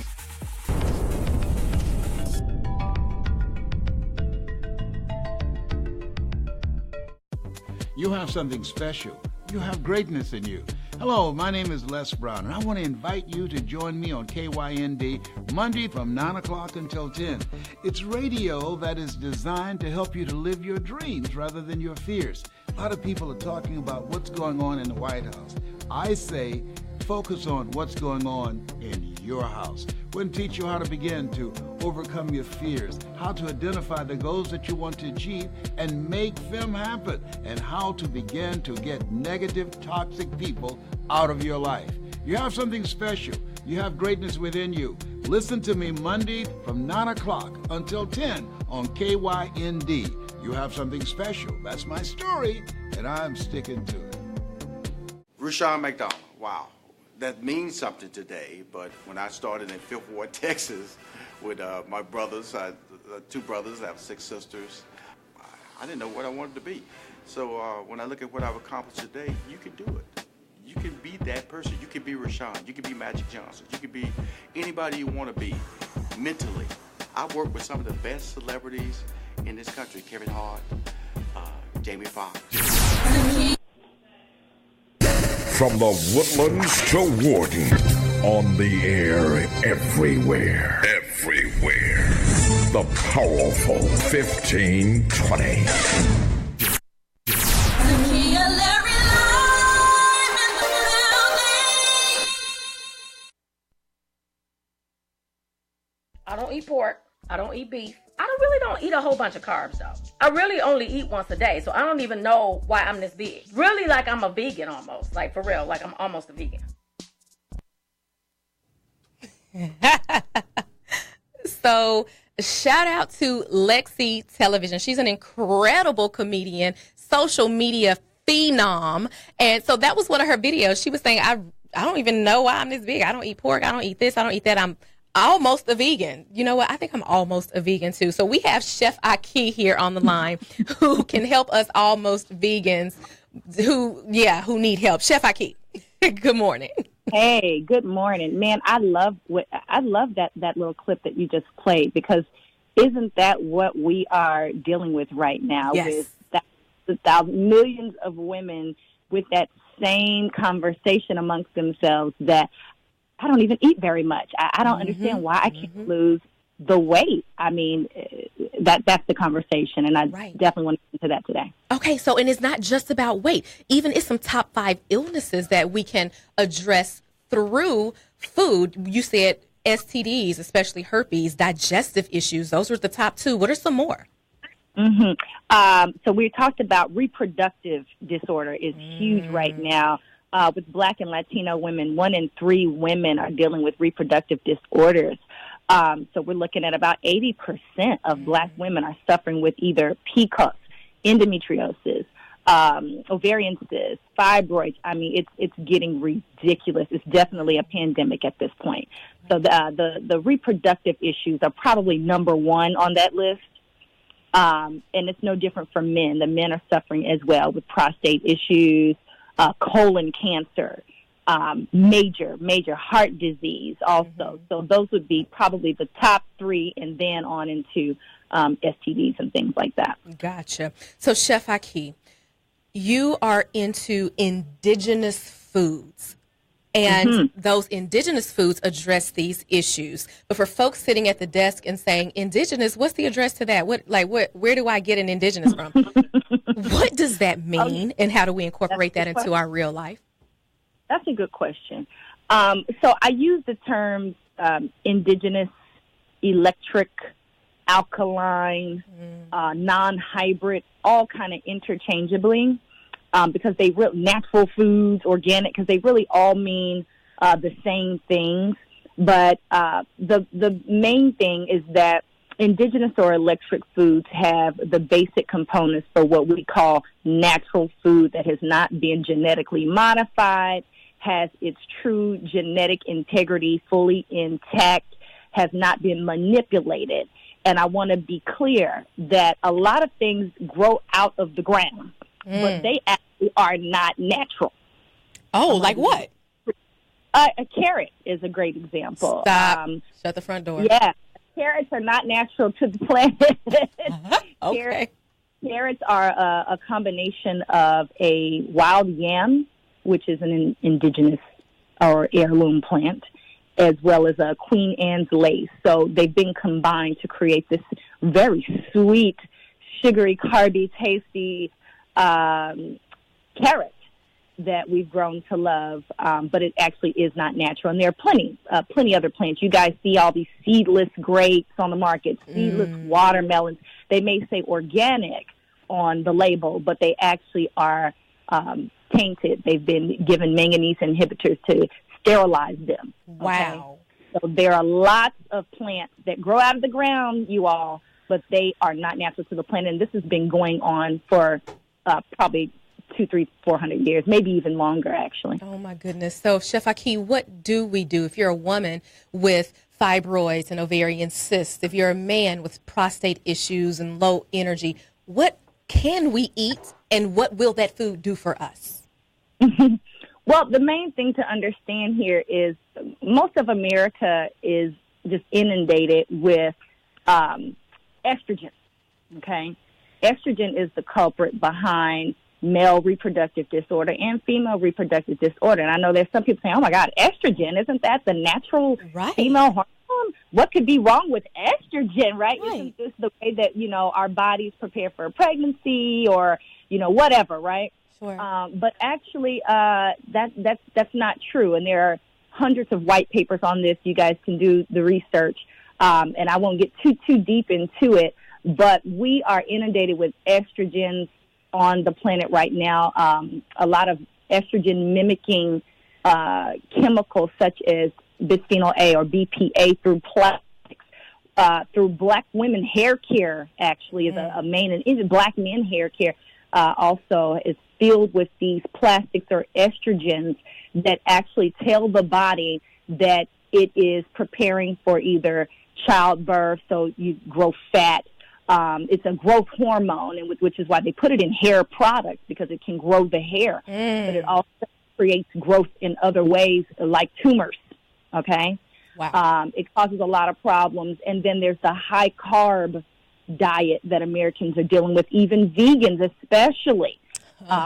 You have something special. You have greatness in you. Hello, my name is Les Brown, and I want to invite you to join me on KYND Monday from 9 o'clock until 10. It's radio that is designed to help you to live your dreams rather than your fears. A lot of people are talking about what's going on in the White House. I say focus on what's going on in your house. We're going to teach you how to begin to overcome your fears, how to identify the goals that you want to achieve and make them happen, and how to begin to get negative, toxic people out of your life. You have something special. You have greatness within you. Listen to me Monday from 9 o'clock until 10 on KYND. You have something special. That's my story, and I'm sticking to it. Rushion McDonald, wow. That means something today, but when I started in Fifth Ward, Texas, with my brothers, two brothers, I have 6 sisters, I didn't know what I wanted to be. So when I look at what I've accomplished today, you can do it. You can be that person. You can be Rushion. You can be Magic Johnson. You can be anybody you want to be mentally. I've worked with some of the best celebrities in this country, Kevin Hart, Jamie Foxx. From the Woodlands to Warden, on the air everywhere. Everywhere. The powerful 1520. Zakiya Larry live in the building. I don't eat pork. I don't eat beef. I really don't eat a whole bunch of carbs, though. I really only eat once a day, so I don't even know why I'm this big. Really, like I'm a vegan almost. Like, for real, like I'm almost a vegan. So, shout out to Lexi Television. She's an incredible comedian, social media phenom. And so that was one of her videos. She was saying, I don't even know why I'm this big. I don't eat pork. I don't eat this. I don't eat that. I'm almost a vegan. You know what? I think I'm almost a vegan too. So we have Chef Aki here on the line who can help us almost vegans who need help. Chef Aki, good morning. Hey, good morning. Man, I love that little clip that you just played, because isn't that what we are dealing with right now? Yes. With millions of women with that same conversation amongst themselves that I don't even eat very much. I don't understand why I can't lose the weight. I mean, that's the conversation, and I definitely want to get into that today. Okay, so, and it's not just about weight. Even it's some top 5 illnesses that we can address through food. You said STDs, especially herpes, digestive issues. Those were the top 2. What are some more? So we talked about reproductive disorder is huge right now. With Black and Latino women, 1 in 3 women are dealing with reproductive disorders. So we're looking at about 80% of Black women are suffering with either PCOS, endometriosis, ovarian cysts, fibroids. I mean, it's getting ridiculous. It's definitely a pandemic at this point. So the reproductive issues are probably number 1 on that list. And it's no different for men. The men are suffering as well with prostate issues, colon cancer, major heart disease also. So those would be probably the top 3, and then on into STDs and things like that. Gotcha. So Chef Aki, you are into indigenous foods. And those indigenous foods address these issues. But for folks sitting at the desk and saying, indigenous, what's the address to that? Where do I get an indigenous from? What does that mean, and how do we incorporate that into our real life? That's a good question. So I use the terms indigenous, electric, alkaline, non-hybrid, all kind of interchangeably. Because they natural foods, organic, because they really all mean the same things. But the main thing is that indigenous or electric foods have the basic components for what we call natural food that has not been genetically modified, has its true genetic integrity fully intact, has not been manipulated. And I want to be clear that a lot of things grow out of the ground, but they actually are not natural. Oh, like what? A carrot is a great example. Stop. Shut the front door. Yeah. Carrots are not natural to the planet. Okay. Carrots are a combination of a wild yam, which is an indigenous or heirloom plant, as well as a Queen Anne's lace. So they've been combined to create this very sweet, sugary, carby, tasty carrot that we've grown to love, but it actually is not natural. And there are plenty other plants. You guys see all these seedless grapes on the market, seedless watermelons. They may say organic on the label, but they actually are tainted. They've been given manganese inhibitors to sterilize them. Wow. Okay? So there are lots of plants that grow out of the ground, you all, but they are not natural to the planet. And this has been going on for probably 200, 300, 400 years, maybe even longer, actually. Oh, my goodness. So, Chef Aki, what do we do if you're a woman with fibroids and ovarian cysts, if you're a man with prostate issues and low energy? What can we eat, and what will that food do for us? Well, the main thing to understand here is most of America is just inundated with estrogen, okay? Estrogen is the culprit behind male reproductive disorder and female reproductive disorder. And I know there's some people saying, oh, my God, estrogen, isn't that the natural female hormone? What could be wrong with estrogen, right? Isn't this the way that, our bodies prepare for a pregnancy or, whatever, right? Sure. But actually, that's not true. And there are hundreds of white papers on this. You guys can do the research. And I won't get too deep into it, but we are inundated with estrogens on the planet right now. A lot of estrogen mimicking chemicals such as bisphenol A or BPA through plastics, through black women hair care actually is a main, and even black men hair care also is filled with these plastics or estrogens that actually tell the body that it is preparing for either childbirth, so you grow fat. It's a growth hormone, and which is why they put it in hair products, because it can grow the hair. But it also creates growth in other ways, like tumors, okay? Wow. It causes a lot of problems. And then there's the high-carb diet that Americans are dealing with, even vegans especially.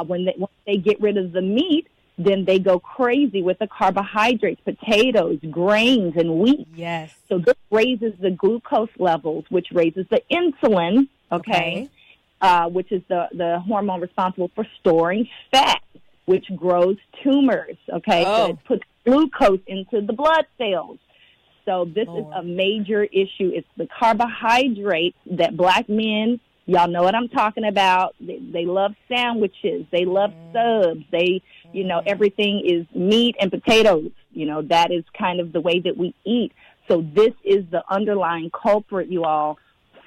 When they get rid of the meat, then they go crazy with the carbohydrates, potatoes, grains, and wheat. Yes. So this raises the glucose levels, which raises the insulin, okay. Which is the hormone responsible for storing fat, which grows tumors, okay. So it puts glucose into the blood cells. So this is a major issue. It's the carbohydrates that black men, y'all know what I'm talking about. They love sandwiches. They love subs. They, everything is meat and potatoes. That is kind of the way that we eat. So this is the underlying culprit, you all,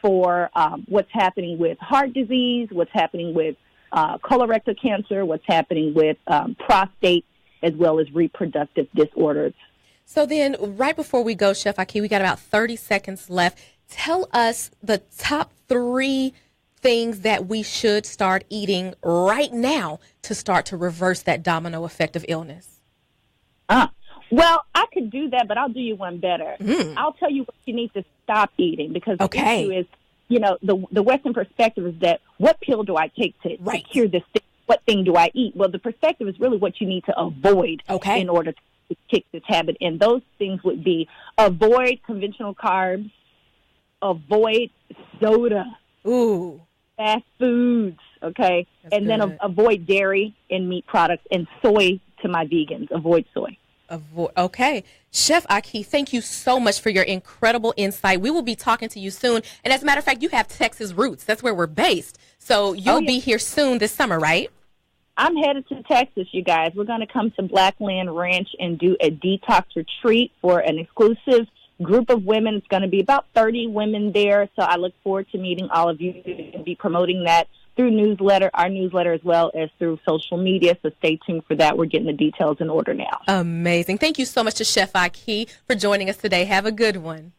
for what's happening with heart disease, what's happening with colorectal cancer, what's happening with prostate, as well as reproductive disorders. So then, right before we go, Chef Aki, we got about 30 seconds left. Tell us the top 3 things that we should start eating right now to start to reverse that domino effect of illness. Well, I could do that, but I'll do you one better. I'll tell you what you need to stop eating, because the issue is, the Western perspective is that what pill do I take to cure this thing? What thing do I eat? Well, the perspective is really what you need to avoid in order to kick this habit. And those things would be avoid conventional carbs, avoid soda, fast foods, okay? And then avoid dairy and meat products, and soy to my vegans. Avoid soy. Okay. Chef Aki, thank you so much for your incredible insight. We will be talking to you soon. And as a matter of fact, you have Texas roots. That's where we're based. So you'll be here soon this summer, right? I'm headed to Texas, you guys. We're going to come to Blackland Ranch and do a detox retreat for an exclusive group of women. It's going to be about 30 women there. So I look forward to meeting all of you and be promoting that through our newsletter, as well as through social media. So stay tuned for that. We're getting the details in order now. Amazing. Thank you so much to Chef Aki for joining us today. Have a good one.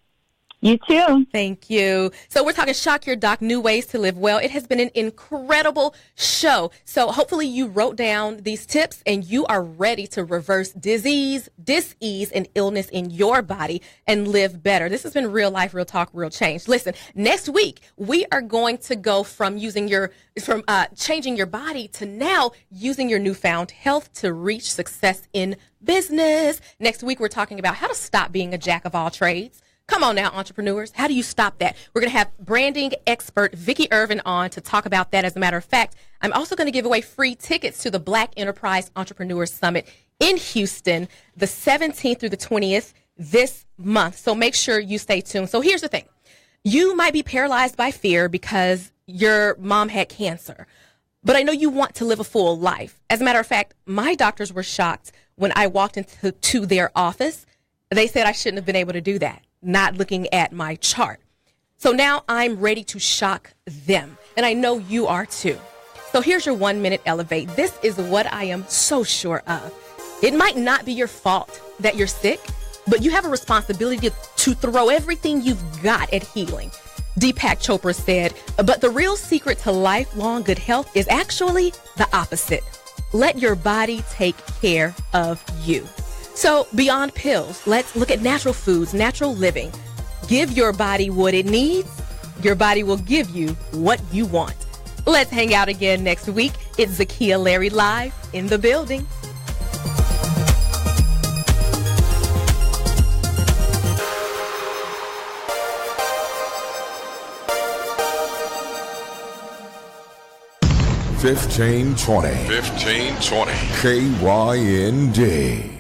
You too. Thank you. So we're talking Shoc Your Doc, New Ways to Live Well. It has been an incredible show. So hopefully you wrote down these tips and you are ready to reverse disease, dis-ease, and illness in your body and live better. This has been real life, real talk, real change. Listen, next week we are going to go from changing your body to now using your newfound health to reach success in business. Next week we're talking about how to stop being a jack of all trades. Come on now, entrepreneurs. How do you stop that? We're going to have branding expert Vicki Irvin on to talk about that. As a matter of fact, I'm also going to give away free tickets to the Black Enterprise Entrepreneurs Summit in Houston, the 17th through the 20th this month. So make sure you stay tuned. So here's the thing. You might be paralyzed by fear because your mom had cancer, but I know you want to live a full life. As a matter of fact, my doctors were shocked when I walked into their office. They said I shouldn't have been able to do that, not looking at my chart. So now I'm ready to shock them. And I know you are too. So here's your 1 minute elevate. This is what I am so sure of. It might not be your fault that you're sick, but you have a responsibility to throw everything you've got at healing. Deepak Chopra said, but the real secret to lifelong good health is actually the opposite. Let your body take care of you. So beyond pills, let's look at natural foods, natural living. Give your body what it needs. Your body will give you what you want. Let's hang out again next week. It's Zakiya Larry live in the building. $1520. KYND.